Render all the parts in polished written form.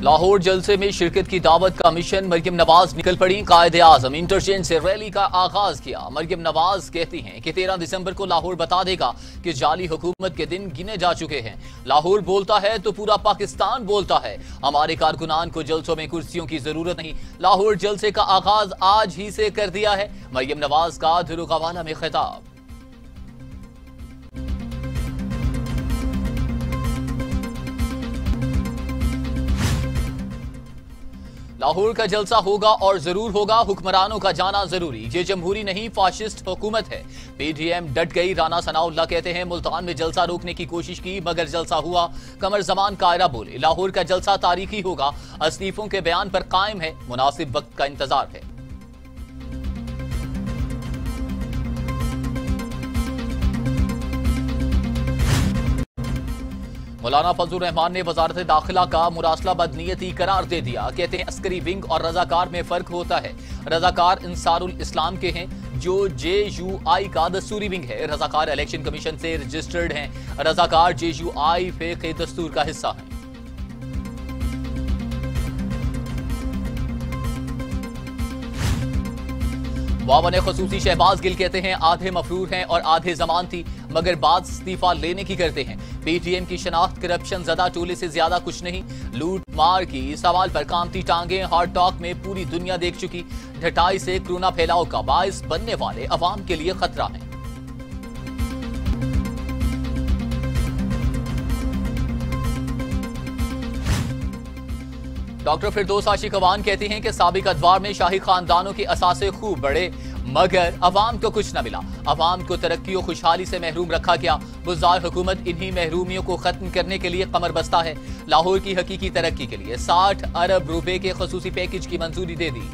लाहौर जलसे में शिरकत की दावत का मिशन मरियम नवाज निकल पड़ी। कायदे आजम इंटरचेंज से रैली का आगाज किया। मरियम नवाज कहती हैं कि 13 दिसंबर को लाहौर बता देगा कि जाली हुकूमत के दिन गिने जा चुके हैं। लाहौर बोलता है तो पूरा पाकिस्तान बोलता है। हमारे कारकुनान को जलसों में कुर्सियों की जरूरत नहीं। लाहौर जलसे का आगाज आज ही से कर दिया है। मरियम नवाज का दिरुगवाला में खिताब। लाहौर का जलसा होगा और जरूर होगा। हुक्मरानों का जाना जरूरी। ये जमहूरी नहीं फाशिस्ट हुकूमत है। पीडीएम डट गई। राना सनाउल्लाह कहते हैं मुल्तान में जलसा रोकने की कोशिश की मगर जलसा हुआ। कमर जमान कायरा बोले लाहौर का जलसा तारीखी होगा। अस्तीफों के बयान पर कायम है। मुनासिब वक्त का इंतजार है। मौलाना फजल रहमान ने वजारत दाखिला का मुरासला बदनीयती करार दे दिया। कहते हैं अस्करी विंग और रजाकार में फर्क होता है। रजाकार इंसारुल इस्लाम के हैं जो JUI का दस्तूरी विंग है। रजाकार इलेक्शन कमीशन से रजिस्टर्ड हैं। रजाकार JUI फ़िक़्ह दस्तूर का हिस्सा है। वावन खसूसी शहबाज गिल कहते हैं आधे मफरूर हैं और आधे जमानती मगर बाद इस्तीफा लेने की करते हैं। पीटीएम की शनाख्त करप्शन ज़दा टोले से ज्यादा कुछ नहीं। लूट मार की सवाल पर कामती टांगे हॉट टॉक में पूरी दुनिया देख चुकी। ढटाई से कोरोना फैलाव का बायस बनने वाले अवाम के लिए खतरा है। डॉक्टर फिरदौस आशिक अवान कहती हैं कि साबिक अदवार में शाही खानदानों के असासे खूब बढ़े मगर अवाम को कुछ न मिला। अवाम को तरक्की और खुशहाली से महरूम रखा गया। बुज़दार हुकूमत इन्हीं महरूमियों को खत्म करने के लिए कमर बस्ता है। लाहौर की हकीकी तरक्की के लिए 60 अरब रुपए के खसूसी पैकेज की मंजूरी दे दी।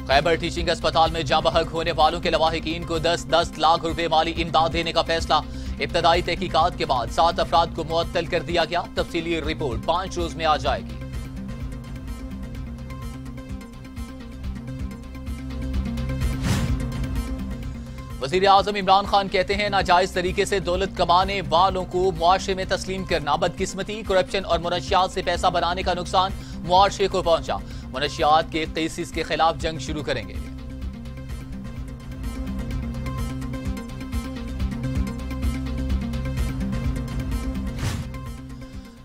खैबर टीचिंग अस्पताल में जाँ बहक होने वालों के लवाहिकीन को 10-10 लाख रुपए माली इमदाद देने का फैसला। इब्तदाई तहकीकात के बाद 7 अफराद को मुअत्तल कर दिया गया। तफसीली रिपोर्ट 5 रोज में आ जाएगी। वज़ीर आज़म इमरान खान कहते हैं नाजायज तरीके से दौलत कमाने वालों को मुआशरे में तस्लीम करना बदकिस्मती। करप्शन और मुनशियात से पैसा बनाने का नुकसान मुआशरे को पहुंचा। मुनशियात के केसेस के खिलाफ जंग शुरू करेंगे।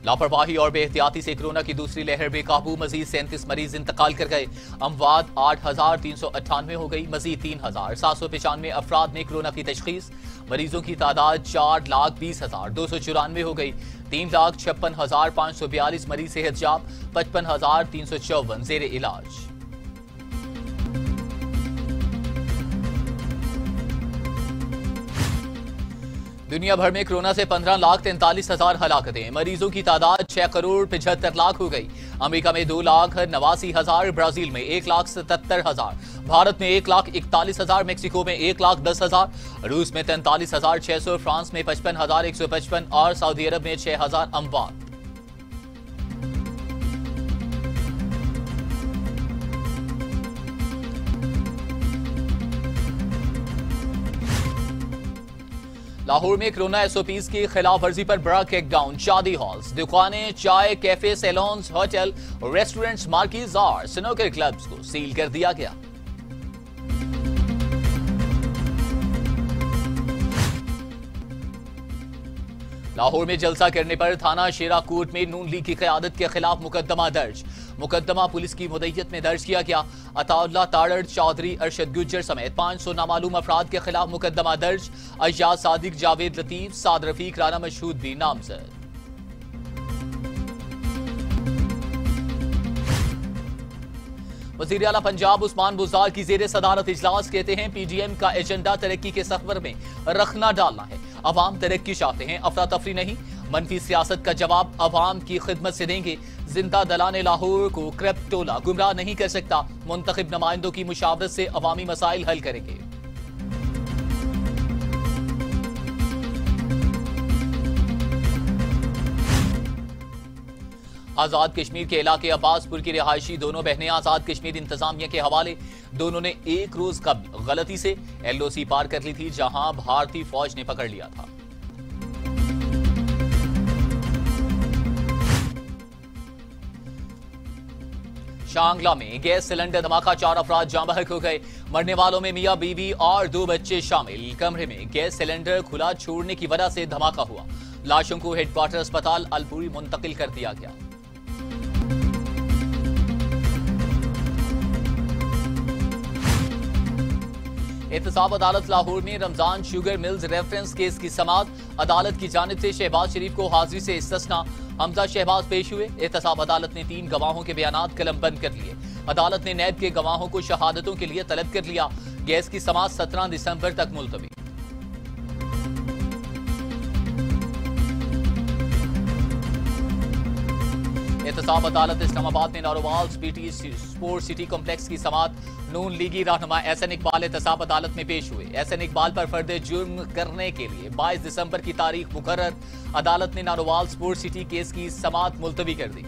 लापरवाही और बेहतियाती से कोरोना की दूसरी लहर बेकाबू। मजीद 37 मरीज इंतकाल कर गए। अमवात 8,398 हो गई। मजीद 3,795 अफराद में कोरोना की तशखीस। मरीजों की तादाद 4,20,294 हो गई। 3,56,542 मरीज सेहतयाब। 55,354 जेर इलाज। दुनिया भर में कोरोना से 15,43,000 हलाकतें। मरीजों की तादाद 6,75,00,000 हो गई। अमेरिका में 2,89,000, ब्राजील में 1,77,000, भारत में 1,41,000, मेक्सिको में 1,10,000, रूस में 43,600, फ्रांस में 55,155 और सऊदी अरब में 6,000 अमवात। लाहौर में कोरोना SOPs की खिलाफ वर्जी पर बड़ा क्रैकडाउन। शादी हॉल्स, दुकानें, चाय, cafe, saloons, hotel, restaurants, markets और स्नूकर क्लब्स को सील कर दिया गया। लाहौर में जलसा करने पर थाना शेराकोट में नून लीग की क़यादत के खिलाफ मुकदमा दर्ज। मुकदमा पुलिस की मुदैयत में दर्ज किया गया। अताउल्लाह ताड़ड़, चौधरी, अरशद गुज्जर समेत 500 नामालूम अफराद के खिलाफ मुकदमा दर्ज। अय्याज सादिक, जावेद लतीफ, साद रफीक, राना मशहूद भी नामजद। वज़ीर आला पंजाब उस्मान बुज़दार की ज़ेरे सदारत इजलास। कहते हैं पीडीएम का एजेंडा तरक्की के सफर में रखना डालना है। अवाम तरक्की चाहते हैं, अफरा तफरी नहीं। मनफी सियासत का जवाब अवाम की खिदमत से देंगे। जिंदा दलाने लाहौर को करप्ट टोला गुमराह नहीं कर सकता। मुंतखब नुमाइंदों की मुशावरत से अवामी मसाइल हल करेंगे। आजाद कश्मीर के इलाके अब्बासपुर की रिहायशी दोनों बहनें आजाद कश्मीर इंतजामिया के हवाले। दोनों ने एक रोज का गलती से LOC पार कर ली थी, जहां भारतीय फौज ने पकड़ लिया था। शांगला में गैस सिलेंडर धमाका, 4 अफराद जाँ बहक हो गए। मरने वालों में मियां बीवी और 2 बच्चे शामिल। कमरे में गैस सिलेंडर खुला छोड़ने की वजह से धमाका हुआ। लाशों को हेडक्वार्टर अस्पताल अलपुरी मुंतकिल कर दिया गया। एहतसाब अदालत लाहौर में Ramzan sugar mills reference case की समाअत। अदालत की जानिब से शहबाज शरीफ को हाजिरी से इस्तिस्ना। हमजा शहबाज पेश हुए। एहतसाब अदालत ने 3 गवाहों के बयानात कलमबंद कर लिए। अदालत ने नैब के गवाहों को शहादतों के लिए तलब कर लिया। गैस की समाअत 17 दिसंबर तक मुलतवी। एहतसाब अदालत इस्लामाबाद में नारोवाल स्पोर्ट्स सिटी कॉम्प्लेक्स की समाअत। नून लीगी रहनुमा एहसन इकबाल एहतसाब अदालत में पेश हुए। एहसन इकबाल पर फर्द जुर्म करने के लिए 22 दिसंबर की तारीख मुकर्रर। अदालत ने नारोवाल स्पोर्ट्स सिटी केस की समाअत मुलतवी कर दी।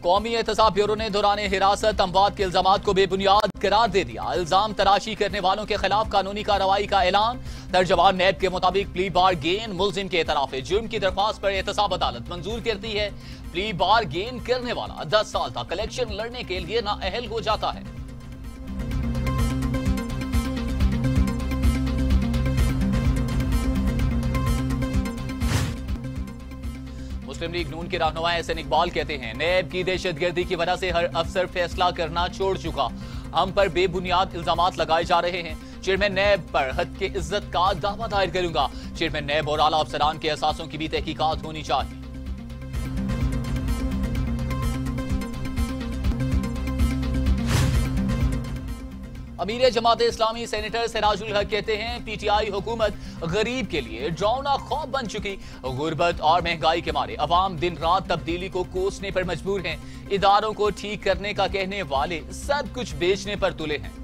कौमी एहतसाब ब्यूरो ने दौरान हिरासत अमवात के इल्जामात को बेबुनियाद करार दे दिया। इल्जाम तराशी करने वालों के खिलाफ कानूनी कार्रवाई का ऐलान। तर्जमान नैब के मुताबिक प्ली बार गेन मुलजिम के इतराफ जुर्म की दरख्वास्त पर एहतसाब अदालत मंजूर करती है। प्ली बार गेन करने वाला 10 साल तक कलेक्शन लड़ने के लिए नाअहल हो जाता है। मुस्लिम लीग नून के रहनुमा एहसन इकबाल कहते हैं, नैब की दहशतगर्दी की वजह से हर अफसर फैसला करना छोड़ चुका। हम पर बेबुनियाद इल्जामात लगाए जा रहे हैं। चेयरमैन नैब पर हद के इज्जत का दावा दायर करूंगा। चेयरमैन नैब और आला अफसरान के एहसासों की भी तहकीकात होनी चाहिए। अमीर जमात इस्लामी सेनेटर सिराजुल हक कहते हैं, PTI हुकूमत गरीब के लिए डरावना खौफ बन चुकी। गुर्बत और महंगाई के मारे अवाम दिन रात तब्दीली को कोसने पर मजबूर हैं। इदारों को ठीक करने का कहने वाले सब कुछ बेचने पर तुले हैं।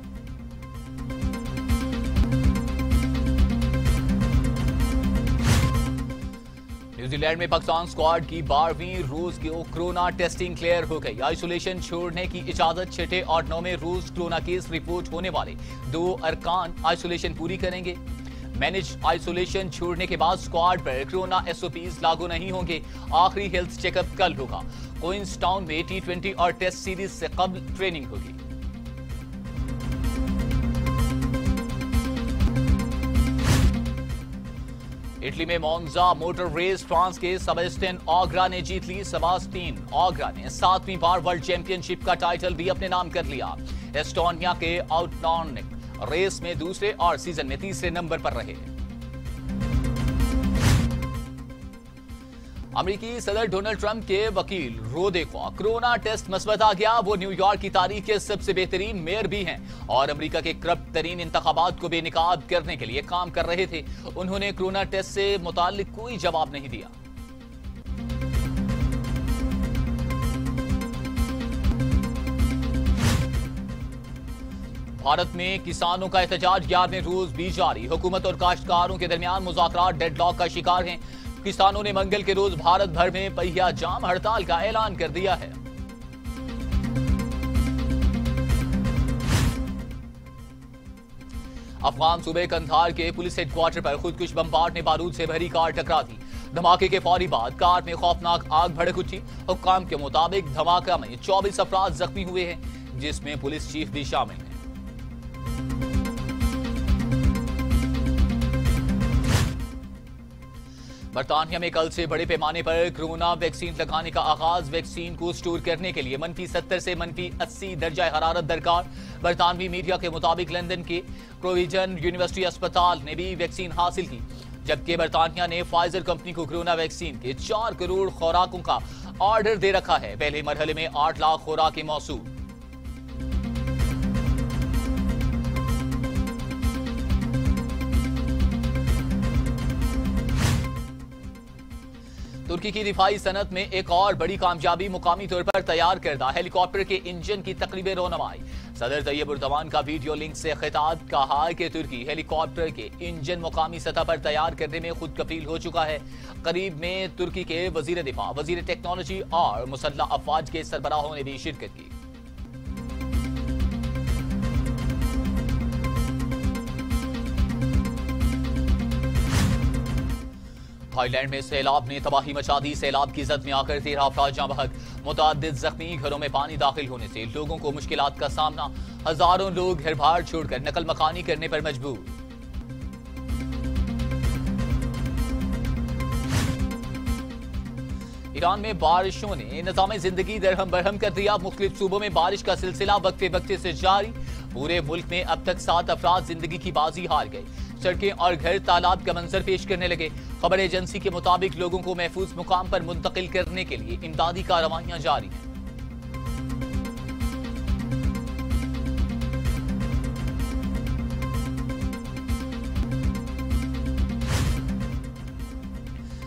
न्यूजीलैंड में पाकिस्तान स्क्वाड की 12वीं रोज की कोरोना टेस्टिंग क्लियर हो गई। आइसोलेशन छोड़ने की इजाजत। 6 और 9वें रोज कोरोना केस रिपोर्ट होने वाले 2 अरकान आइसोलेशन पूरी करेंगे। मैनेज आइसोलेशन छोड़ने के बाद स्क्वाड पर कोरोना SOPs लागू नहीं होंगे। आखिरी हेल्थ चेकअप कल होगा। क्वींसटाउन में T20 और टेस्ट सीरीज से कबल ट्रेनिंग होगी। इटली में मोन्जा मोटर रेस फ्रांस के सेबास्टियन ऑग्रा ने जीत ली। सेबास्टियन ऑग्रा ने 7वीं बार वर्ल्ड चैंपियनशिप का टाइटल भी अपने नाम कर लिया। एस्टोनिया के आउटलॉनिक रेस में दूसरे और सीजन में तीसरे नंबर पर रहे। अमेरिकी सदर डोनाल्ड ट्रंप के वकील रोदेख्वा कोरोना टेस्ट मस्बत आ गया। वो न्यूयॉर्क की तारीख के सबसे बेहतरीन मेयर भी हैं और अमेरिका के करप्ट तरीन इंतखाबात को बेनिकाब करने के लिए काम कर रहे थे। उन्होंने कोरोना टेस्ट से मुताल्लिक कोई जवाब नहीं दिया। भारत में किसानों का एहतजाज 11वें रोज भी जारी। हुकूमत और काश्तकारों के दरमियान मुज़ाकरात डेडलॉक का शिकार हैं। किसानों ने मंगल के रोज भारत भर में पहिया जाम हड़ताल का ऐलान कर दिया है। अफगान सूबे कंधार के पुलिस हेडक्वार्टर पर खुदकुश बमबार ने बारूद से भरी कार टकरा दी। धमाके के फौरी बाद कार में खौफनाक आग भड़क उठी। हुक्काम के मुताबिक धमाका में 24 अफराद जख्मी हुए हैं, जिसमें पुलिस चीफ भी शामिल है। बर्तानिया में कल से बड़े पैमाने पर कोरोना वैक्सीन लगाने का आगाज। वैक्सीन को स्टोर करने के लिए -70 से -80 दर्जा हरारत दरकार। बरतानवी मीडिया के मुताबिक लंदन के प्रोविजन यूनिवर्सिटी अस्पताल ने भी वैक्सीन हासिल की, जबकि बर्तानिया ने फाइजर कंपनी को कोरोना वैक्सीन के 4 करोड़ खुराकों का ऑर्डर दे रखा है। पहले मरहले में 8 लाख खुराकें मौसूल। तुर्की की दिफाई सनत में एक और बड़ी कामयाबी। मुकामी तौर पर तैयार करदा हेलीकॉप्टर के इंजन की तकरीबी रोनमाई। सदर तैयब उर्दवान का वीडियो लिंक से खिताब, कहा कि तुर्की हेलीकॉप्टर के इंजन मुकामी सतह पर तैयार करने में खुद कफील हो चुका है। करीब में तुर्की के वजीर दिफा, वजीर टेक्नोलॉजी और मुसल्लह अफवाज के सरबराहों ने भी शिरकत की। थाईलैंड में सैलाब ने तबाही मचा दी। सैलाब की जद में आकर 13 अफराद जाँ बहक, मुतअद्दिद जख्मी। घरों में पानी दाखिल होने से लोगों को मुश्किलात का सामना। हजारों लोग घर बार छोड़कर नकल मकानी करने पर मजबूर। ईरान में बारिशों ने निज़ाम जिंदगी दरहम बरहम कर दिया। मुख्तलिफ सूबों में बारिश का सिलसिला वक्फे वक्फे से जारी। पूरे मुल्क में अब तक 7 अफराद जिंदगी की बाजी हार गए। सड़कें और घर तालाब का मंजर पेश करने लगे। खबर एजेंसी के मुताबिक लोगों को महफूज मुकाम पर मुंतकिल करने के लिए इमदादी कार्रवाइयां जारी हैं।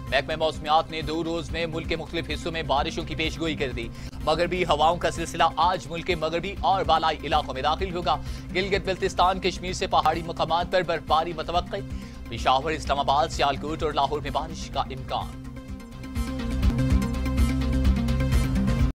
महकमे मौसमियात ने 2 रोज में मुल्क के मुख्तलिफ हिस्सों में बारिशों की पेशगोई कर दी। मगरबी हवाओं का सिलसिला आज मुल्क के मगरबी और बालाई इलाकों में दाखिल होगा। गिलगित बल्तिस्तान, कश्मीर से पहाड़ी मकामात पर बर्फबारी मुतवक्किल। पेशावर, इस्लामाबाद, सियालकोट और लाहौर में बारिश का इम्कान।